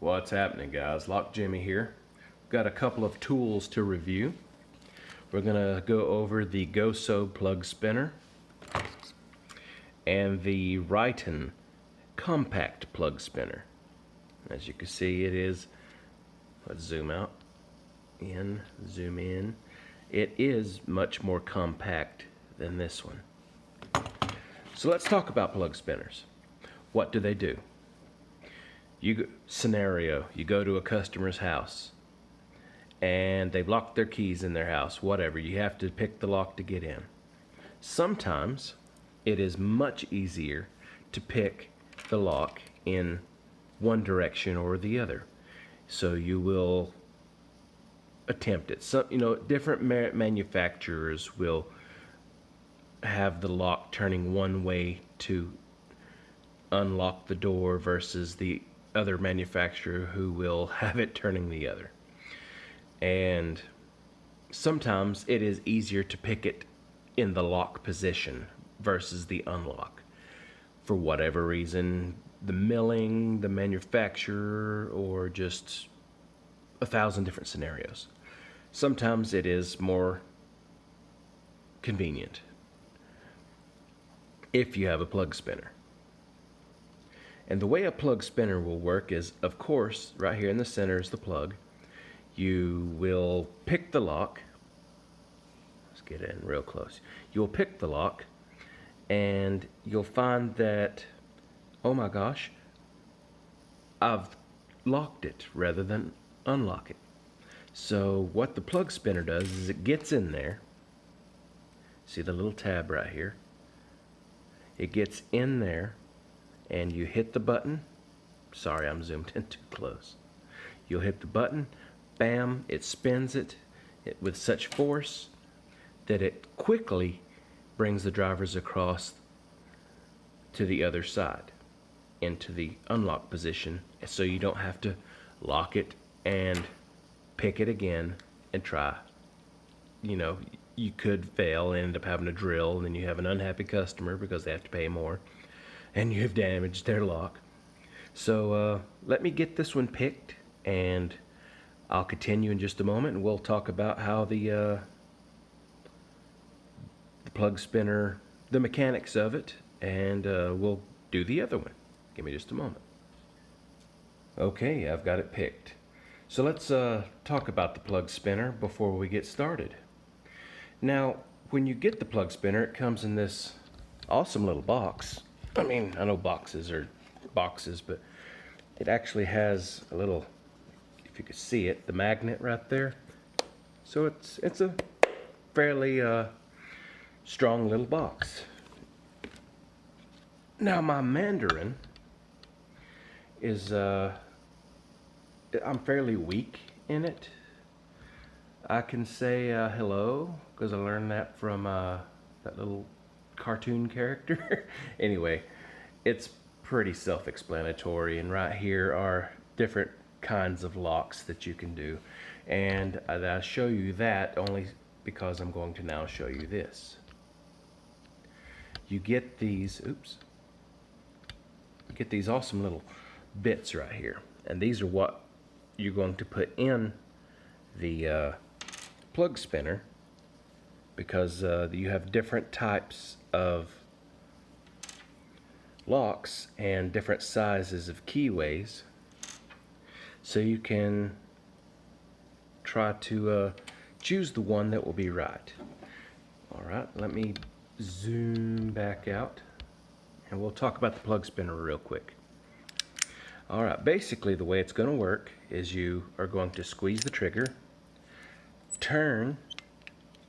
What's happening, guys? Lock Jimmy here. Got a couple of tools to review. We're gonna go over the GoSo plug spinner and the Riton compact plug spinner. As you can see, it is, let's zoom out, zoom in. It is much more compact than this one. So let's talk about plug spinners. What do they do? Scenario, you go to a customer's house and they've locked their keys in their house, whatever. You have to pick the lock to get in. Sometimes it is much easier to pick the lock in one direction or the other. So you will attempt it. So, different manufacturers will have the lock turning one way to unlock the door versus the other manufacturer who will have it turning the other. And sometimes it is easier to pick it in the lock position versus the unlock. For whatever reason, the milling, the manufacturer, or just 1,000 different scenarios. Sometimes it is more convenient if you have a plug spinner. And the way a plug spinner will work is, of course, right here in the center is the plug. You will pick the lock. Let's get in real close. You'll pick the lock and you'll find that, oh my gosh, I've locked it rather than unlock it. So what the plug spinner does is it gets in there. See the little tab right here? It gets in there and you hit the button. Sorry, I'm zoomed in too close. You'll hit the button, bam, it spins it with such force that it quickly brings the drivers across to the other side into the unlock position, so you don't have to lock it and pick it again and try. You could fail and end up having to drill, and then you have an unhappy customer because they have to pay more and you have damaged their lock. So let me get this one picked and I'll continue in just a moment, and we'll talk about how the plug spinner, the mechanics of it, and we'll do the other one. Give me just a moment. Okay, I've got it picked. So let's talk about the plug spinner before we get started. Now, when you get the plug spinner, it comes in this awesome little box. I mean, I know boxes are boxes, but it actually has a little, if you could see it, the magnet right there. So it's a fairly strong little box. Now my Mandarin is, I'm fairly weak in it. I can say hello, because I learned that from that little cartoon character. Anyway, it's pretty self-explanatory, and right here are different kinds of locks that you can do, and I'll show you that only because I'm going to now show you this. You get these, you get these awesome little bits right here, and these are what you're going to put in the plug spinner, because you have different types of locks and different sizes of keyways, so you can try to choose the one that will be right. Alright, let me zoom back out and we'll talk about the plug spinner real quick. Alright, basically the way it's going to work is you are going to squeeze the trigger, turn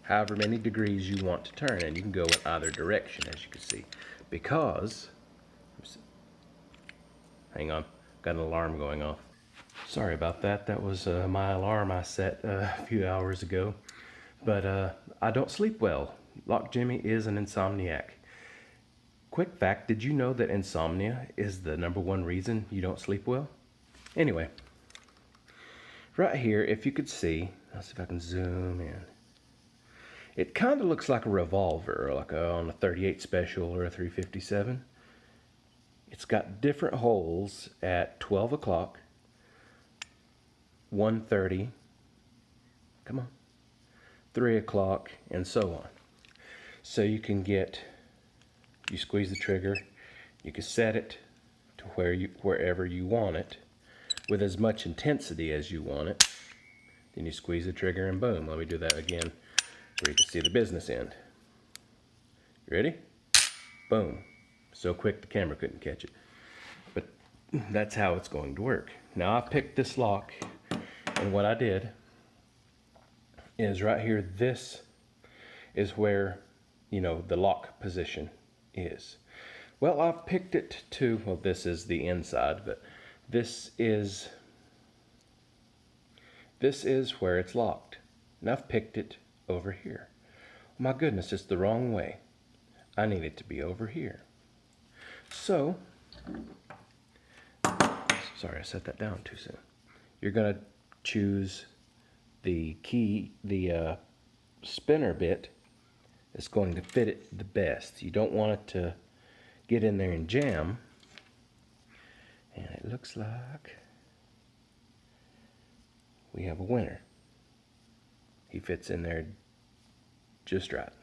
however many degrees you want to turn, and you can go in either direction, as you can see, because, hang on, got an alarm going off. Sorry about that. That was my alarm I set a few hours ago, but I don't sleep well. Lock Jimmy is an insomniac. Quick fact, did you know that insomnia is the #1 reason you don't sleep well? Anyway, right here, if you could see, let's see if I can zoom in. It kind of looks like a revolver, like on a .38 Special or a .357. It's got different holes at 12 o'clock, 1:30, come on, 3 o'clock, and so on. So you can you squeeze the trigger, you can set it to wherever you want it with as much intensity as you want it. Then you squeeze the trigger and boom. Let me do that again where you can see the business end. You ready? Boom. So quick the camera couldn't catch it. But that's how it's going to work. Now I picked this lock, and what I did is right here, this is where, you know, the lock position is. Well, I've picked it to, well, this is the inside, but this is where it's locked. And I've picked it over here. My goodness, it's the wrong way. I need it to be over here. So, sorry, I set that down too soon. You're gonna choose the key, the spinner bit that's going to fit it the best. You don't want it to get in there and jam. And it looks like we have a winner. He fits in there just right.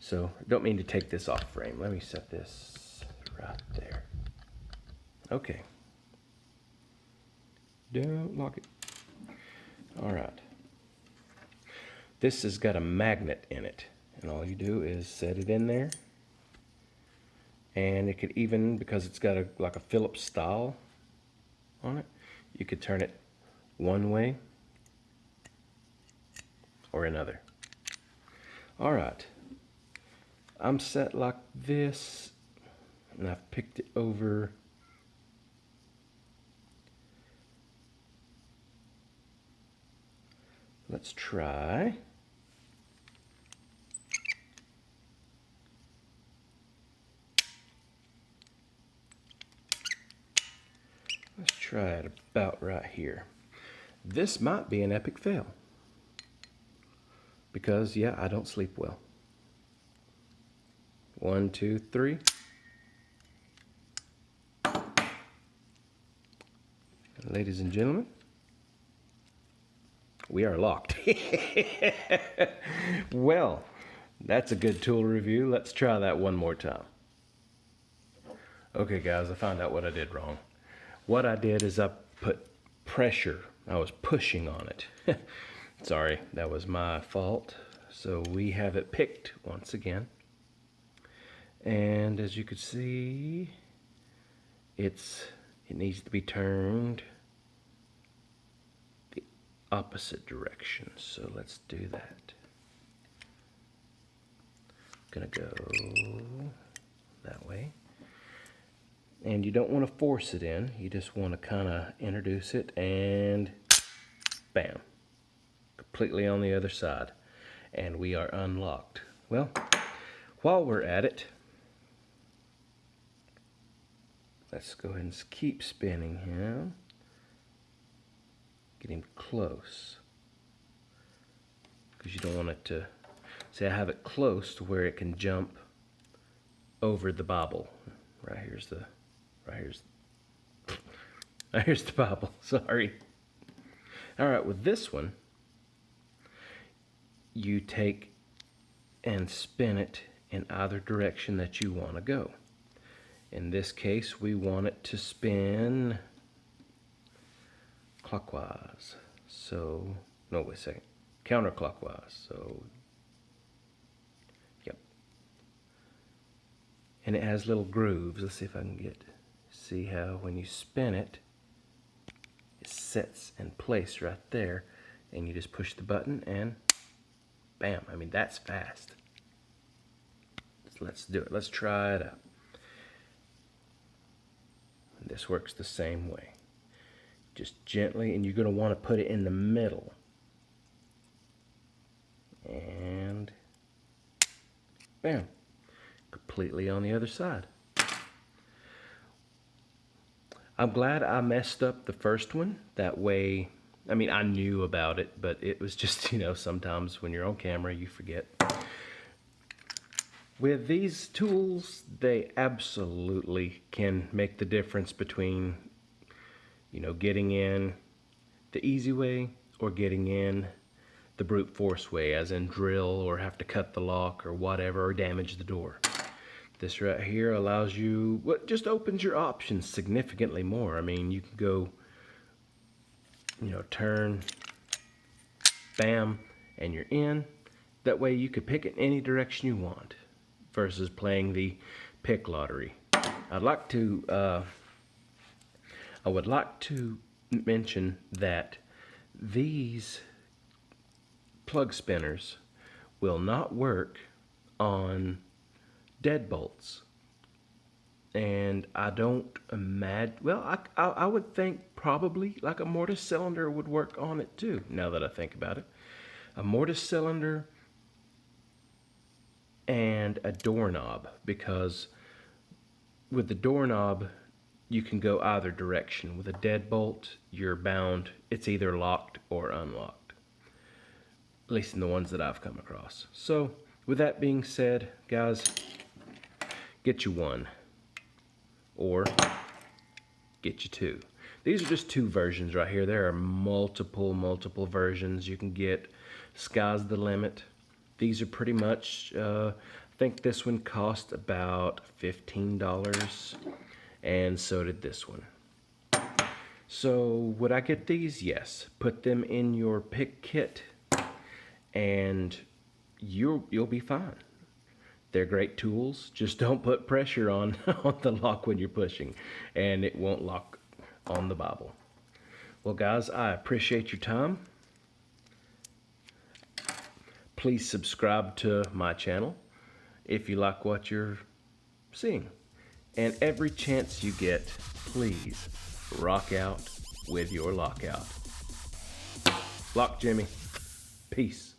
So, don't mean to take this off frame. Let me set this right there. Okay. Don't lock it. All right. This has got a magnet in it, and all you do is set it in there. And it could even, because it's got like a Phillips style on it, you could turn it one way or another. All right. I'm set like this, and I've picked it over. Let's try. Let's try it about right here. This might be an epic fail. Because, yeah, I don't sleep well. 1, 2, 3. Ladies and gentlemen, we are locked. Well, that's a good tool review. Let's try that one more time. Okay, guys, I found out what I did wrong. What I did is I put pressure. I was pushing on it. Sorry, that was my fault. So we have it picked once again. And as you can see, it needs to be turned the opposite direction. So let's do that. Gonna go that way. And you don't want to force it in. You just want to kind of introduce it and bam. Completely on the other side. And we are unlocked. Well, while we're at it, let's go ahead and keep spinning him. Get him close. Because you don't want it to, see, I have it close to where it can jump over the bobble. Here's the bobble, sorry. All right, with this one, you take and spin it in either direction that you want to go. In this case, we want it to spin clockwise. So, no, wait a second. Counterclockwise. So, yep. And it has little grooves. Let's see if I can see how when you spin it, it sets in place right there. And you just push the button and bam. I mean, that's fast. So let's do it. Let's try it out. And this works the same way. Just gently, and you're going to want to put it in the middle. And bam. Completely on the other side. I'm glad I messed up the first one. That way, I mean, I knew about it, but it was just, you know, sometimes when you're on camera, you forget. With these tools, they absolutely can make the difference between, you know, getting in the easy way or getting in the brute force way, as in drill or have to cut the lock or whatever, or damage the door. This right here allows you, well, just opens your options significantly more. I mean, you can go, you know, turn, bam, and you're in. That way you could pick it in any direction you want versus playing the pick lottery. I would like to mention that these plug spinners will not work on deadbolts, and I don't imagine, well, I would think probably like a mortise cylinder would work on it too, now that I think about it. A mortise cylinder and a doorknob, because with the doorknob you can go either direction. With a deadbolt, you're bound, it's either locked or unlocked, at least in the ones that I've come across. So with that being said, guys, get you one or get you two. These are just two versions right here. There are multiple versions you can get. Sky's the limit. These are pretty much, I think this one cost about $15, and so did this one. So would I get these? Yes. Put them in your pick kit and you'll be fine. They're great tools. Just don't put pressure on the lock when you're pushing, and it won't lock on the Bible. Well, guys, I appreciate your time. Please subscribe to my channel if you like what you're seeing. And every chance you get, please rock out with your lockout. Lock Jimmy. Peace.